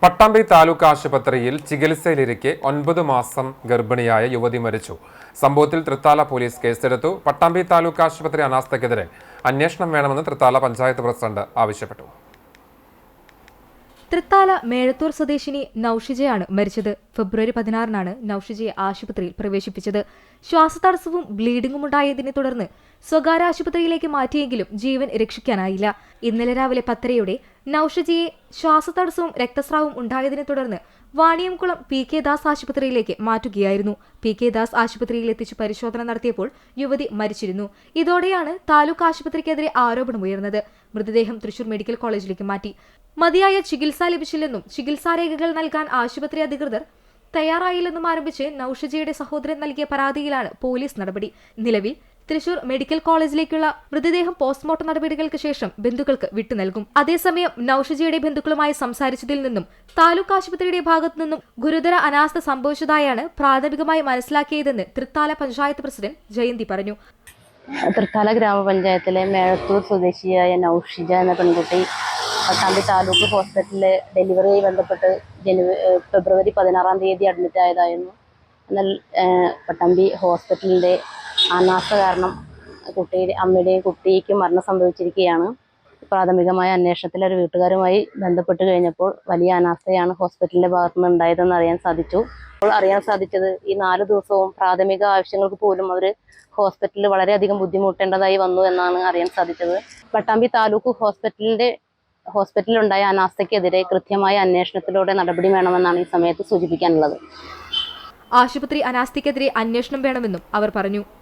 പട്ടാമ്പി താലൂക്ക് ആശുപത്രിയിൽ ചികിത്സയിലിരിക്കെ 9 മാസം ഗർഭിണിയായ യുവതി മരിച്ചു. സംഭവത്തിൽ തൃത്താല പോലീസ് കേസെടുത്തു. പട്ടാമ്പി താലൂക്ക് ആശുപത്രി അനാസ്ഥയ്ക്കെതിരെ അന്വേഷണം വേണമെന്ന് തൃത്താല പഞ്ചായത്ത് പ്രസിഡന്റ് ആവശ്യപ്പെട്ടു. തൃത്താല മേഴത്തൂർ സ്വദേശിനി നൌഷിജയാണ് മരിച്ചത്. ഫെബ്രുവരി 16-നാണ് നൌഷിജയെ ആശുപത്രിയിൽ പ്രവേശിപ്പിച്ചത്. ശ്വാസതടസ്സവും ബ്ലീഡിംഗും ഉണ്ടായതിനെ തുടർന്ന് സ്വകാര്യ ആശുപത്രിയിലേക്ക് മാറ്റിയെങ്കിലും ജീവൻ രക്ഷിക്കാനായില്ല. ഇന്നലെ രാവിലെ 10:30-യോടെ നൌഷിജയെ ശ്വാസതടസ്സവും രക്തസ്രാവവും ഉണ്ടായതിനെ തുടർന്ന് വാണിയംകുളം PK ദാസ് ആശുപത്രിയിലേക്ക് മാറ്റുകയായിരുന്നു. PK ദാസ് ആശുപത്രിയിൽ എത്തിച്ച് പരിശോധന നടത്തിയപ്പോൾ യുവതി മരിച്ചിരുന്നു. ഇതോടെയാണ് താലൂക്ക് ആശുപത്രിക്കെതിരെ ആരോപണമുയർന്നത്. മൃതദേഹം തൃശൂർ മെഡിക്കൽ കോളേജിലേക്ക് മാറ്റി. മതിയായ ചികിത്സ ലഭിച്ചില്ലെന്നും ചികിത്സാരേഖകൾ നൽകാൻ ആശുപത്രി അധികൃതർ തയ്യാറായില്ലെന്നും ആരംഭിച്ച് നൌഷിജയുടെ സഹോദരൻ നൽകിയ പരാതിയിലാണ് പോലീസ് നടപടി. നിലവിൽ തൃശൂർ മെഡിക്കൽ കോളേജിലേക്കുള്ള മൃതദേഹം പോസ്റ്റ്മോർട്ടം നടപടികൾക്ക് ശേഷം ബന്ധുക്കൾക്ക് വിട്ടു നൽകും. അതേസമയം നൌഷിജയുടെ ബന്ധുക്കളുമായി സംസാരിച്ചതിൽ നിന്നും താലൂക്ക് ആശുപത്രിയുടെ ഭാഗത്തു നിന്നും ഗുരുതര അനാസ്ഥ സംഭവിച്ചതായാണ് പ്രാഥമികമായി മനസ്സിലാക്കിയതെന്ന് തൃത്താല പഞ്ചായത്ത് പ്രസിഡന്റ് ജയന്തി പറഞ്ഞു. തൃത്താല ഗ്രാമപഞ്ചായത്തിലെ മേഴത്തൂർ സ്വദേശിയായ നൌഷിജ എന്ന പെൺകുട്ടി പട്ടാമ്പി താലൂക്ക് ഹോസ്പിറ്റലിലെ ഡെലിവറിയുമായി ബന്ധപ്പെട്ട് ഫെബ്രുവരി 16-ാം തീയതി അഡ്മിറ്റ് ആയതായിരുന്നു. എന്നാൽ പട്ടാമ്പി ഹോസ്പിറ്റലിൻ്റെ അനാസ്ഥ കാരണം അമ്മയുടെയും കുട്ടിക്കും മരണം സംഭവിച്ചിരിക്കുകയാണ്. പ്രാഥമികമായ അന്വേഷണത്തിൽ ഒരു വീട്ടുകാരുമായി ബന്ധപ്പെട്ട് കഴിഞ്ഞപ്പോൾ വലിയ അനാസ്ഥയാണ് ഹോസ്പിറ്റലിൻ്റെ ഭാഗത്തുനിന്ന് ഉണ്ടായതെന്ന് അറിയാൻ സാധിച്ചു. അപ്പോൾ അറിയാൻ സാധിച്ചത് ഈ 4 ദിവസവും പ്രാഥമിക ആവശ്യങ്ങൾക്ക് പോലും അവർ ഹോസ്പിറ്റലിൽ വളരെയധികം ബുദ്ധിമുട്ടേണ്ടതായി വന്നു എന്നാണ് അറിയാൻ സാധിച്ചത്. പട്ടാമ്പി താലൂക്ക് ഹോസ്പിറ്റലിലുണ്ടായ അനാസ്ഥയ്ക്കെതിരെ കൃത്യമായ അന്വേഷണത്തിലൂടെ നടപടി വേണമെന്നാണ് ഈ സമയത്ത് സൂചിപ്പിക്കാനുള്ളത്. ആശുപത്രി അനാസ്ഥയ്ക്കെതിരെ അന്വേഷണം വേണമെന്നും അവർ പറഞ്ഞു.